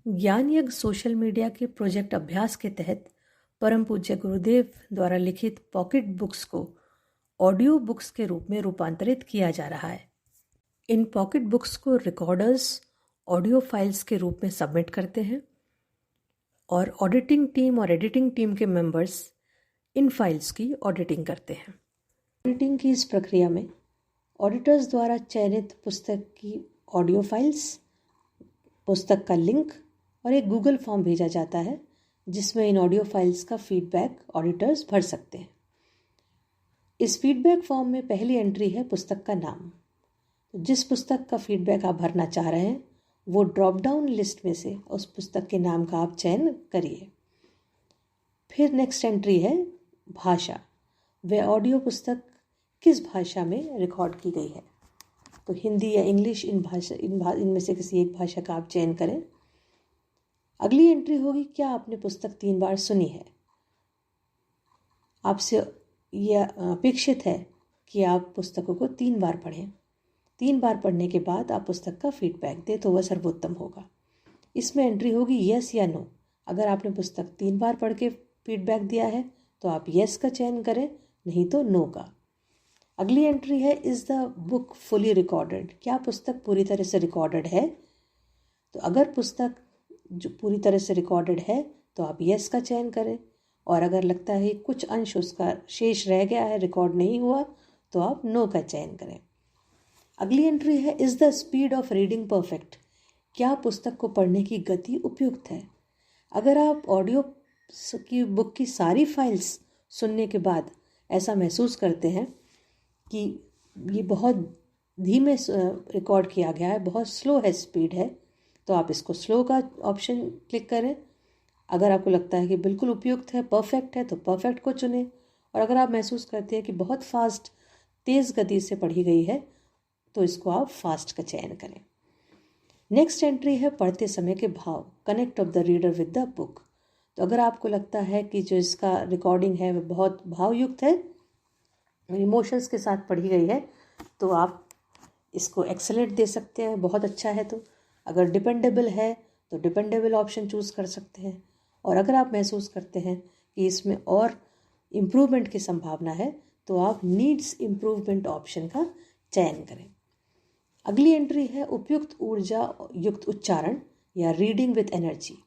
ज्ञान यज्ञ social media के प्रोजेक्ट अभ्यास के तहत परम पूज्य गुरुदेव द्वारा लिखित पॉकेट बुक्स को ऑडियो बुक्स के रूप में रूपांतरित किया जा रहा है। इन पॉकेट बुक्स को रिकॉर्डर्स ऑडियो फाइल्स के रूप में सबमिट करते हैं और ऑडिटिंग टीम और एडिटिंग टीम के मेंबर्स इन फाइल्स की ऑडिटिंग करते हैं। ऑडिटिंग की इस प्रक्रिया में ऑडिटर्स द्वारा चयनित पुस्तक की ऑडियो फाइल्स, पुस्तक का लिंक और एक गूगल फॉर्म भेजा जाता है जिसमें इन ऑडियो फाइल्स का फीडबैक ऑडिटर्स भर सकते हैं। इस फीडबैक फॉर्म में पहली एंट्री है पुस्तक का नाम। जिस पुस्तक का फीडबैक आप भरना चाह रहे हैं वो ड्रॉप डाउन लिस्ट में से उस पुस्तक के नाम का आप चयन करिए। फिर नेक्स्ट एंट्री है भाषा। वह ऑडियो पुस्तक किस भाषा में रिकॉर्ड की गई है, तो हिंदी या इंग्लिश इनमें से किसी एक भाषा का आप चयन करें। अगली एंट्री होगी क्या आपने पुस्तक 3 बार सुनी है। आपसे यह अपेक्षित है कि आप पुस्तकों को 3 बार पढ़ें। 3 बार पढ़ने के बाद आप पुस्तक का फीडबैक दें तो वह सर्वोत्तम होगा। इसमें एंट्री होगी यस या नो। अगर आपने पुस्तक 3 बार पढ़ के फीडबैक दिया है तो आप यस का चयन करें, नहीं तो नो का। अगली एंट्री है is the book fully recorded. क्या पुस्तक पूरी तरह से रिकॉर्डेड है। तो अगर पुस्तक जो पूरी तरह से रिकॉर्डेड है तो आप यस का चयन करें, और अगर लगता है कुछ अंश उसका शेष रह गया है, रिकॉर्ड नहीं हुआ, तो आप नो का चयन करें। अगली एंट्री है is the speed of reading perfect. क्या पुस्तक को पढ़ने की गति उपयुक्त है। अगर आप ऑडियो की बुक की सारी फाइल्स सुनने के बाद ऐसा महसूस करते हैं कि ये बहुत धीमे रिकॉर्ड किया गया है, बहुत स्लो है, स्पीड है, तो आप इसको स्लो का ऑप्शन क्लिक करें। अगर आपको लगता है कि बिल्कुल उपयुक्त है, परफेक्ट है, तो परफेक्ट को चुनें। और अगर आप महसूस करते हैं कि बहुत फास्ट, तेज़ गति से पढ़ी गई है, तो इसको आप फास्ट का चयन करें। नेक्स्ट एंट्री है पढ़ते समय के भाव, connect of the reader with the book. तो अगर आपको लगता है कि जो इसका रिकॉर्डिंग है वह बहुत भावयुक्त है, इमोशंस के साथ पढ़ी गई है, तो आप इसको एक्सेलेंट दे सकते हैं, बहुत अच्छा है। तो अगर डिपेंडेबल है तो डिपेंडेबल ऑप्शन चूज़ कर सकते हैं। और अगर आप महसूस करते हैं कि इसमें और इम्प्रूवमेंट की संभावना है तो आप नीड्स इम्प्रूवमेंट ऑप्शन का चयन करें। अगली एंट्री है उपयुक्त ऊर्जा युक्त उच्चारण या रीडिंग विद एनर्जी।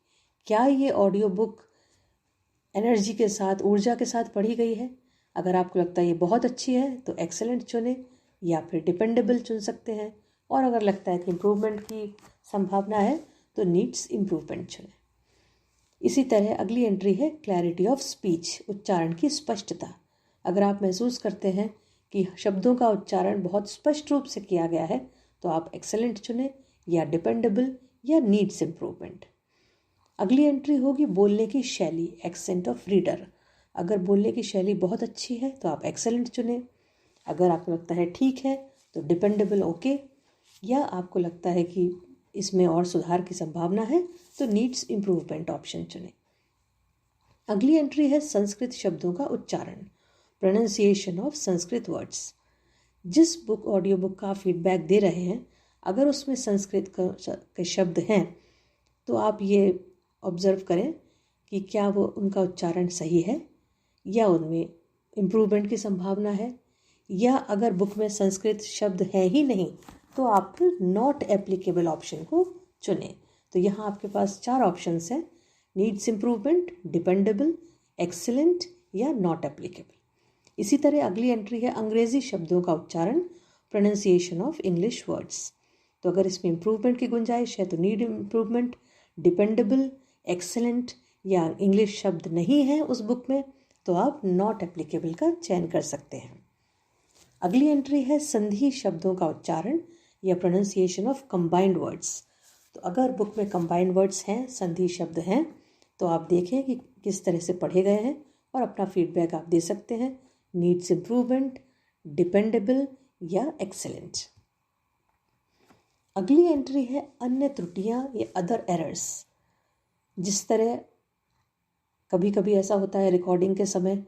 क्या ये ऑडियो बुक एनर्जी के साथ, ऊर्जा के साथ पढ़ी गई है। अगर आपको लगता है ये बहुत अच्छी है तो एक्सेलेंट चुनें, या फिर डिपेंडेबल चुन सकते हैं। और अगर लगता है कि इम्प्रूवमेंट की संभावना है तो नीड्स इम्प्रूवमेंट चुनें। इसी तरह अगली एंट्री है क्लैरिटी ऑफ स्पीच, उच्चारण की स्पष्टता। अगर आप महसूस करते हैं कि शब्दों का उच्चारण बहुत स्पष्ट रूप से किया गया है तो आप एक्सेलेंट चुनें, या डिपेंडेबल, या नीड्स इम्प्रूवमेंट। अगली एंट्री होगी बोलने की शैली, एक्सेंट ऑफ रीडर। अगर बोलने की शैली बहुत अच्छी है तो आप एक्सेलेंट चुनें। अगर आपको लगता है ठीक है तो डिपेंडेबल, ओके, या आपको लगता है कि इसमें और सुधार की संभावना है तो नीड्स इम्प्रूवमेंट ऑप्शन चुनें। अगली एंट्री है संस्कृत शब्दों का उच्चारण, प्रोनाउंसिएशन ऑफ संस्कृत वर्ड्स। जिस बुक ऑडियो बुक का फीडबैक दे रहे हैं, अगर उसमें संस्कृत के शब्द हैं तो आप ये ऑब्ज़र्व करें कि क्या वो उनका उच्चारण सही है, या उनमें इम्प्रूवमेंट की संभावना है। या अगर बुक में संस्कृत शब्द है ही नहीं तो आप फिर नॉट एप्लीकेबल ऑप्शन को चुनें। तो यहाँ आपके पास 4 ऑप्शंस हैं, नीड्स इम्प्रूवमेंट, डिपेंडेबल, एक्सीलेंट, या नॉट एप्लीकेबल। इसी तरह अगली एंट्री है अंग्रेज़ी शब्दों का उच्चारण, प्रोनाउंसिएशन ऑफ इंग्लिश वर्ड्स। तो अगर इसमें इम्प्रूवमेंट की गुंजाइश है तो नीड इम्प्रूवमेंट, डिपेंडेबल, एक्सेलेंट, या इंग्लिश शब्द नहीं है उस बुक में तो आप नॉट एप्लीकेबल का चयन कर सकते हैं। अगली एंट्री है संधि शब्दों का उच्चारण या प्रोनाउंसिएशन ऑफ कंबाइंड वर्ड्स। तो अगर बुक में कंबाइंड वर्ड्स हैं, संधि शब्द हैं, तो आप देखें कि किस तरह से पढ़े गए हैं और अपना फीडबैक आप दे सकते हैं, नीड्स इम्प्रूवमेंट, डिपेंडेबल, या एक्सेलेंट। अगली एंट्री है अन्य त्रुटियां या अदर एरर्स। जिस तरह कभी कभी ऐसा होता है रिकॉर्डिंग के समय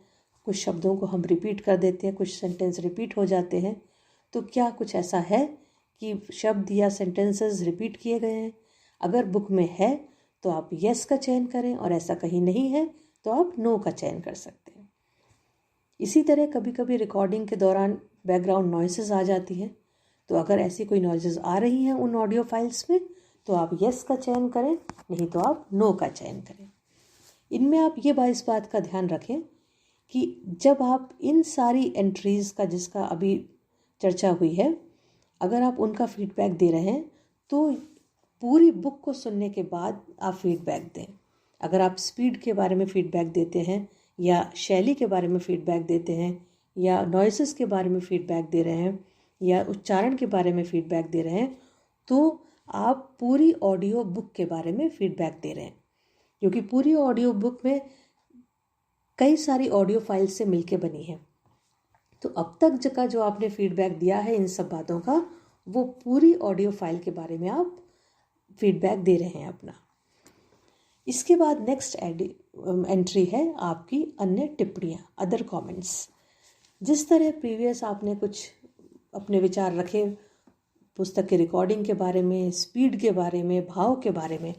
कुछ शब्दों को हम रिपीट कर देते हैं, कुछ सेंटेंस रिपीट हो जाते हैं, तो क्या कुछ ऐसा है कि शब्द या सेंटेंसेस रिपीट किए गए हैं। अगर बुक में है तो आप यस का चयन करें, और ऐसा कहीं नहीं है तो आप नो का चयन कर सकते हैं। इसी तरह कभी कभी रिकॉर्डिंग के दौरान बैकग्राउंड नॉइसेस आ जाती हैं, तो अगर ऐसी कोई नॉइसेस आ रही हैं उन ऑडियो फाइल्स में तो आप यस का चयन करें, नहीं तो आप नो का चयन करें। इनमें आप ये इस बात का ध्यान रखें कि जब आप इन सारी एंट्रीज़ का जिसका अभी चर्चा हुई है, अगर आप उनका फीडबैक दे रहे हैं तो पूरी बुक को सुनने के बाद आप फीडबैक दें। अगर आप स्पीड के बारे में फीडबैक देते हैं या शैली के बारे में फीडबैक देते हैं या नॉइसेस के बारे में फीडबैक दे रहे हैं या उच्चारण के बारे में फीडबैक दे रहे हैं, तो आप पूरी ऑडियो बुक के बारे में फीडबैक दे रहे हैं, क्योंकि पूरी ऑडियो बुक में कई सारी ऑडियो फाइल से मिलके बनी है। तो अब तक का जो आपने फीडबैक दिया है इन सब बातों का, वो पूरी ऑडियो फाइल के बारे में आप फीडबैक दे रहे हैं अपना। इसके बाद नेक्स्ट एंट्री है आपकी अन्य टिप्पणियाँ, अदर कमेंट्स। जिस तरह प्रीवियस आपने कुछ अपने विचार रखे पुस्तक के रिकॉर्डिंग के बारे में, स्पीड के बारे में, भाव के बारे में,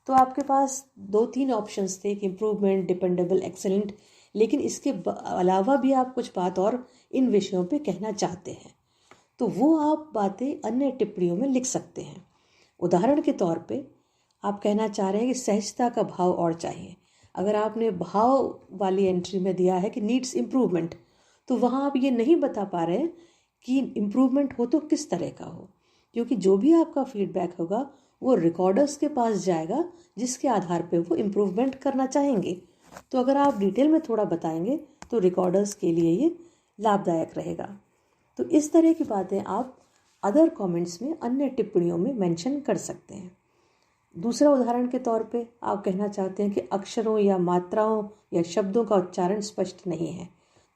तो आपके पास 2-3 ऑप्शंस थे कि इम्प्रूवमेंट, डिपेंडेबल, एक्सेलेंट। लेकिन इसके अलावा भी आप कुछ बात और इन विषयों पे कहना चाहते हैं, तो वो आप बातें अन्य टिप्पणियों में लिख सकते हैं। उदाहरण के तौर पे आप कहना चाह रहे हैं कि सहजता का भाव और चाहिए। अगर आपने भाव वाली एंट्री में दिया है कि नीड्स इम्प्रूवमेंट, तो वहाँ आप ये नहीं बता पा रहे हैं कि इम्प्रूवमेंट हो तो किस तरह का हो, क्योंकि जो भी आपका फीडबैक होगा वो रिकॉर्डर्स के पास जाएगा जिसके आधार पे वो इम्प्रूवमेंट करना चाहेंगे। तो अगर आप डिटेल में थोड़ा बताएंगे तो रिकॉर्डर्स के लिए ये लाभदायक रहेगा। तो इस तरह की बातें आप अदर कमेंट्स में, अन्य टिप्पणियों में मेंशन कर सकते हैं। दूसरा उदाहरण के तौर पे आप कहना चाहते हैं कि अक्षरों या मात्राओं या शब्दों का उच्चारण स्पष्ट नहीं है।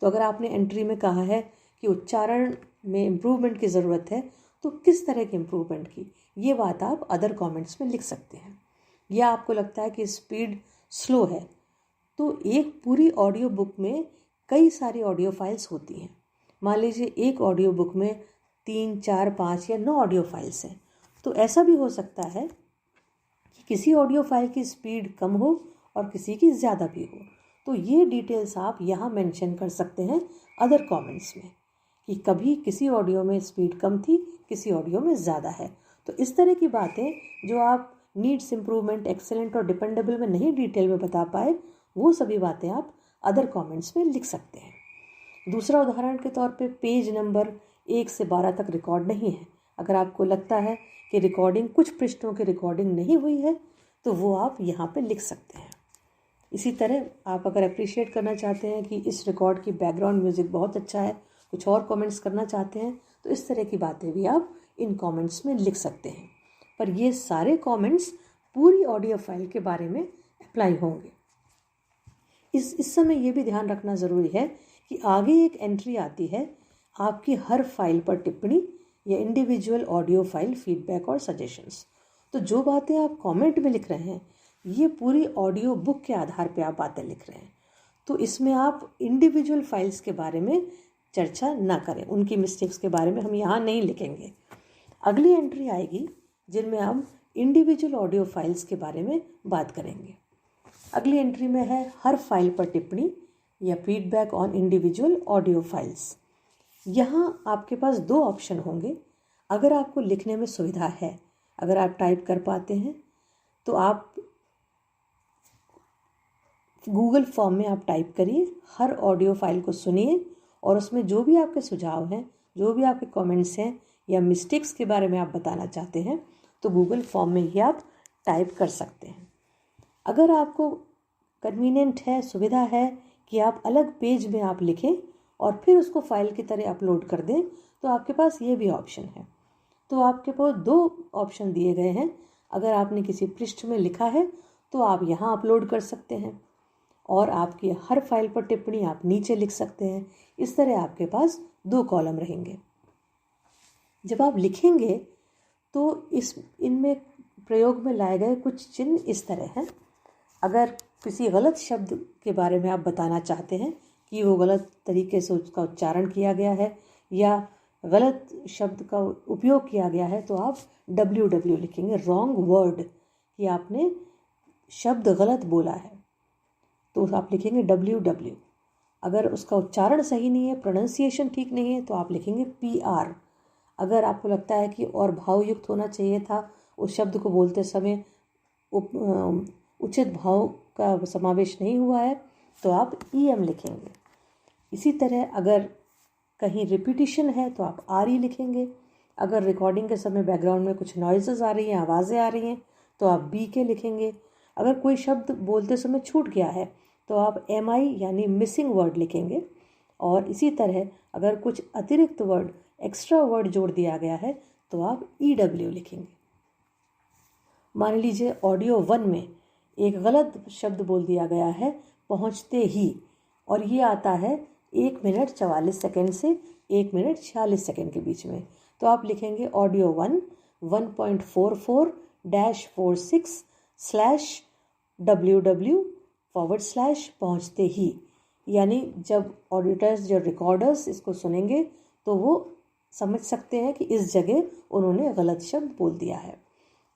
तो अगर आपने एंट्री में कहा है कि उच्चारण में इम्प्रूवमेंट की ज़रूरत है, तो किस तरह की इम्प्रूवमेंट की, ये बात आप अदर कमेंट्स में लिख सकते हैं। या आपको लगता है कि स्पीड स्लो है, तो एक पूरी ऑडियो बुक में कई सारी ऑडियो फाइल्स होती हैं। मान लीजिए एक ऑडियो बुक में 3, 4, 5 या 9 ऑडियो फाइल्स हैं, तो ऐसा भी हो सकता है कि किसी ऑडियो फाइल की स्पीड कम हो और किसी की ज़्यादा भी हो। तो ये डिटेल्स आप यहाँ मेंशन कर सकते हैं अदर कमेंट्स में कि कभी किसी ऑडियो में स्पीड कम थी, किसी ऑडियो में ज़्यादा है। तो इस तरह की बातें जो आप नीड्स इम्प्रूवमेंट, एक्सेलेंट और डिपेंडेबल में नहीं डिटेल में बता पाए, वो सभी बातें आप अदर कमेंट्स में लिख सकते हैं। दूसरा उदाहरण के तौर पे पेज नंबर 1 से 12 तक रिकॉर्ड नहीं है। अगर आपको लगता है कि रिकॉर्डिंग, कुछ पृष्ठों की रिकॉर्डिंग नहीं हुई है, तो वो आप यहाँ पे लिख सकते हैं। इसी तरह आप अगर अप्रिशिएट करना चाहते हैं कि इस रिकॉर्ड की बैकग्राउंड म्यूज़िक बहुत अच्छा है, कुछ और कमेंट्स करना चाहते हैं, तो इस तरह की बातें भी आप इन कमेंट्स में लिख सकते हैं। पर ये सारे कमेंट्स पूरी ऑडियो फाइल के बारे में अप्लाई होंगे। इस समय ये भी ध्यान रखना ज़रूरी है कि आगे एक एंट्री आती है आपकी हर फाइल पर टिप्पणी या इंडिविजुअल ऑडियो फाइल फीडबैक और सजेशंस। तो जो बातें आप कमेंट में लिख रहे हैं, ये पूरी ऑडियो बुक के आधार पे आप बातें लिख रहे हैं। तो इसमें आप इंडिविजुअल फाइल्स के बारे में चर्चा ना करें, उनकी मिस्टेक्स के बारे में हम यहाँ नहीं लिखेंगे। अगली एंट्री आएगी जिनमें हम इंडिविजुअल ऑडियो फाइल्स के बारे में बात करेंगे। अगली एंट्री में है हर फाइल पर टिप्पणी या feedback on individual audio files. यहाँ आपके पास 2 ऑप्शन होंगे। अगर आपको लिखने में सुविधा है, अगर आप टाइप कर पाते हैं, तो आप गूगल फॉर्म में आप टाइप करिए, हर ऑडियो फाइल को सुनिए और उसमें जो भी आपके सुझाव हैं, जो भी आपके कमेंट्स हैं या मिस्टेक्स के बारे में आप बताना चाहते हैं, तो गूगल फॉर्म में ही आप टाइप कर सकते हैं। अगर आपको कन्वीनियंट है, सुविधा है कि आप अलग पेज में आप लिखें और फिर उसको फाइल की तरह अपलोड कर दें, तो आपके पास ये भी ऑप्शन है। तो आपके पास 2 ऑप्शन दिए गए हैं। अगर आपने किसी पृष्ठ में लिखा है तो आप यहाँ अपलोड कर सकते हैं और आपकी हर फाइल पर टिप्पणी आप नीचे लिख सकते हैं। इस तरह आपके पास 2 कॉलम रहेंगे। जब आप लिखेंगे तो इनमें प्रयोग में लाए गए कुछ चिन्ह इस तरह हैं। अगर किसी गलत शब्द के बारे में आप बताना चाहते हैं कि वो गलत तरीके से उसका उच्चारण किया गया है या गलत शब्द का उपयोग किया गया है, तो आप WW लिखेंगे, रॉन्ग वर्ड, कि आपने शब्द गलत बोला है तो आप लिखेंगे WW। अगर उसका उच्चारण सही नहीं है, प्रोनाउंसिएशन ठीक नहीं है, तो आप लिखेंगे PR। अगर आपको लगता है कि और भावयुक्त होना चाहिए था, उस शब्द को बोलते समय उचित भाव का समावेश नहीं हुआ है, तो आप EM लिखेंगे। इसी तरह अगर कहीं रिपीटिशन है तो आप RE लिखेंगे। अगर रिकॉर्डिंग के समय बैकग्राउंड में कुछ नॉइजेस आ रही हैं, आवाज़ें आ रही हैं, तो आप BK लिखेंगे। अगर कोई शब्द बोलते समय छूट गया है तो आप MI यानी मिसिंग वर्ड लिखेंगे। और इसी तरह अगर कुछ अतिरिक्त वर्ड, एक्स्ट्रा वर्ड जोड़ दिया गया है तो आप EW लिखेंगे। मान लीजिए ऑडियो 1 में एक गलत शब्द बोल दिया गया है पहुंचते ही, और ये आता है 1 मिनट 44 सेकेंड से 1 मिनट 46 सेकेंड के बीच में, तो आप लिखेंगे ऑडियो 1 1.44-46/WW/ पहुँचते ही। यानी जब ऑडिटर्स, जो रिकॉर्डर्स इसको सुनेंगे तो वो समझ सकते हैं कि इस जगह उन्होंने गलत शब्द बोल दिया है।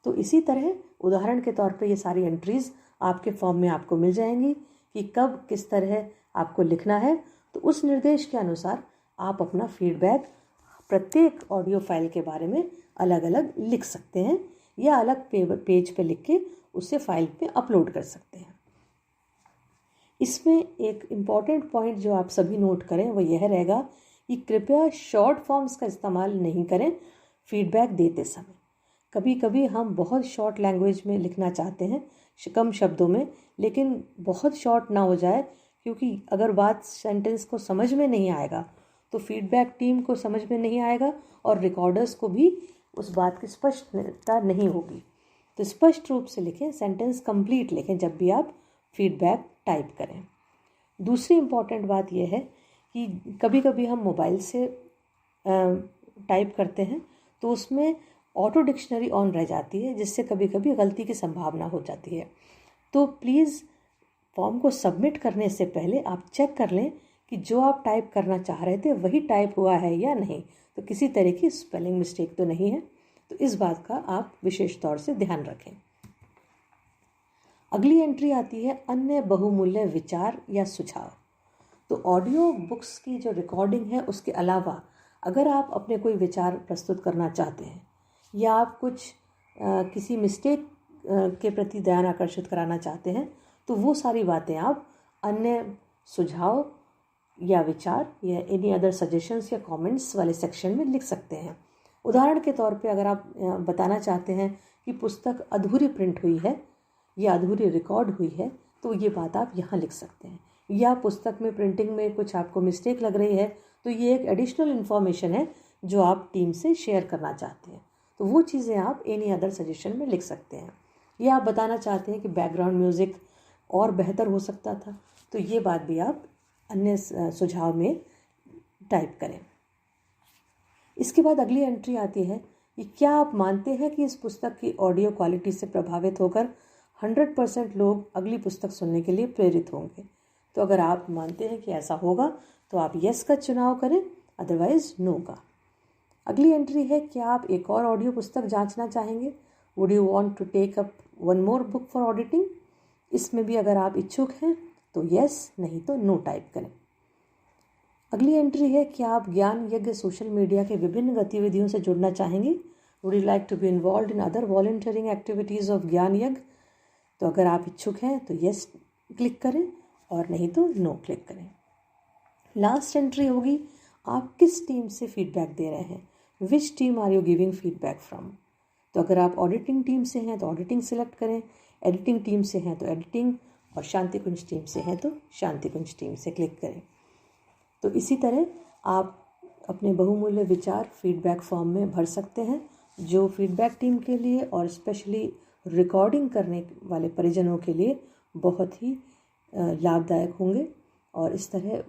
तो इसी तरह उदाहरण के तौर पे ये सारी एंट्रीज़ आपके फॉर्म में आपको मिल जाएंगी कि कब किस तरह आपको लिखना है। तो उस निर्देश के अनुसार आप अपना फीडबैक प्रत्येक ऑडियो फाइल के बारे में अलग अलग लिख सकते हैं, या अलग पेज पे लिख के उसे फाइल पे अपलोड कर सकते हैं। इसमें एक इम्पॉर्टेंट पॉइंट जो आप सभी नोट करें वो यह रहेगा कि कृपया शॉर्ट फॉर्म्स का इस्तेमाल नहीं करें फीडबैक देते समय। कभी कभी हम बहुत शॉर्ट लैंग्वेज में लिखना चाहते हैं, कम शब्दों में, लेकिन बहुत शॉर्ट ना हो जाए, क्योंकि अगर बात सेंटेंस को समझ में नहीं आएगा तो फीडबैक टीम को समझ में नहीं आएगा और रिकॉर्डर्स को भी उस बात की स्पष्टता नहीं होगी। तो स्पष्ट रूप से लिखें, सेंटेंस कंप्लीट लिखें जब भी आप फीडबैक टाइप करें। दूसरी इम्पॉर्टेंट बात यह है कि कभी कभी हम मोबाइल से टाइप करते हैं तो उसमें ऑटो डिक्शनरी ऑन रह जाती है, जिससे कभी कभी गलती की संभावना हो जाती है। तो प्लीज़ फॉर्म को सबमिट करने से पहले आप चेक कर लें कि जो आप टाइप करना चाह रहे थे वही टाइप हुआ है या नहीं, तो किसी तरह की स्पेलिंग मिस्टेक तो नहीं है। तो इस बात का आप विशेष तौर से ध्यान रखें। अगली एंट्री आती है अन्य बहुमूल्य विचार या सुझाव। तो ऑडियो बुक्स की जो रिकॉर्डिंग है उसके अलावा अगर आप अपने कोई विचार प्रस्तुत करना चाहते हैं, या आप कुछ किसी मिस्टेक के प्रति ध्यान आकर्षित कराना चाहते हैं, तो वो सारी बातें आप अन्य सुझाव या विचार या एनी अदर सजेशंस या कमेंट्स वाले सेक्शन में लिख सकते हैं। उदाहरण के तौर पे अगर आप बताना चाहते हैं कि पुस्तक अधूरी प्रिंट हुई है या अधूरी रिकॉर्ड हुई है, तो ये बात आप यहाँ लिख सकते हैं। या पुस्तक में प्रिंटिंग में कुछ आपको मिस्टेक लग रही है, तो ये एक एडिशनल इन्फॉर्मेशन है जो आप टीम से शेयर करना चाहते हैं, तो वो चीज़ें आप एनी अदर सजेशन में लिख सकते हैं। या आप बताना चाहते हैं कि बैकग्राउंड म्यूज़िक और बेहतर हो सकता था, तो ये बात भी आप अन्य सुझाव में टाइप करें। इसके बाद अगली एंट्री आती है कि क्या आप मानते हैं कि इस पुस्तक की ऑडियो क्वालिटी से प्रभावित होकर 100% लोग अगली पुस्तक सुनने के लिए प्रेरित होंगे। तो अगर आप मानते हैं कि ऐसा होगा तो आप यस का चुनाव करें, अदरवाइज नो का। अगली एंट्री है, क्या आप एक और ऑडियो पुस्तक जांचना चाहेंगे? Would you want to take up one more book for auditing? इसमें भी अगर आप इच्छुक हैं तो यस, नहीं तो नो टाइप करें। अगली एंट्री है, क्या आप ज्ञान यज्ञ सोशल मीडिया के विभिन्न गतिविधियों से जुड़ना चाहेंगे? Would you like to be involve in other volunteering activities of ज्ञान यज्ञ? तो अगर आप इच्छुक हैं तो यस क्लिक करें, और नहीं तो नो क्लिक करें। लास्ट एंट्री होगी, आप किस टीम से फीडबैक दे रहे हैं? Which team are you giving feedback from? तो अगर आप ऑडिटिंग टीम से हैं तो ऑडिटिंग सिलेक्ट करें, एडिटिंग टीम से हैं तो एडिटिंग, और शांति कुंज टीम से हैं तो शांति कुंज टीम से क्लिक करें। तो इसी तरह आप अपने बहुमूल्य विचार फीडबैक फॉर्म में भर सकते हैं, जो फीडबैक टीम के लिए और स्पेशली रिकॉर्डिंग करने वाले परिजनों के लिए बहुत ही लाभदायक होंगे। और इस तरह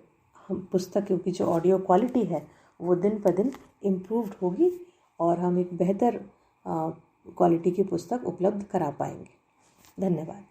हम पुस्तकों की जो ऑडियो क्वालिटी है वो दिन पर दिन इम्प्रूव्ड होगी, और हम एक बेहतर क्वालिटी की पुस्तक उपलब्ध करा पाएंगे। धन्यवाद।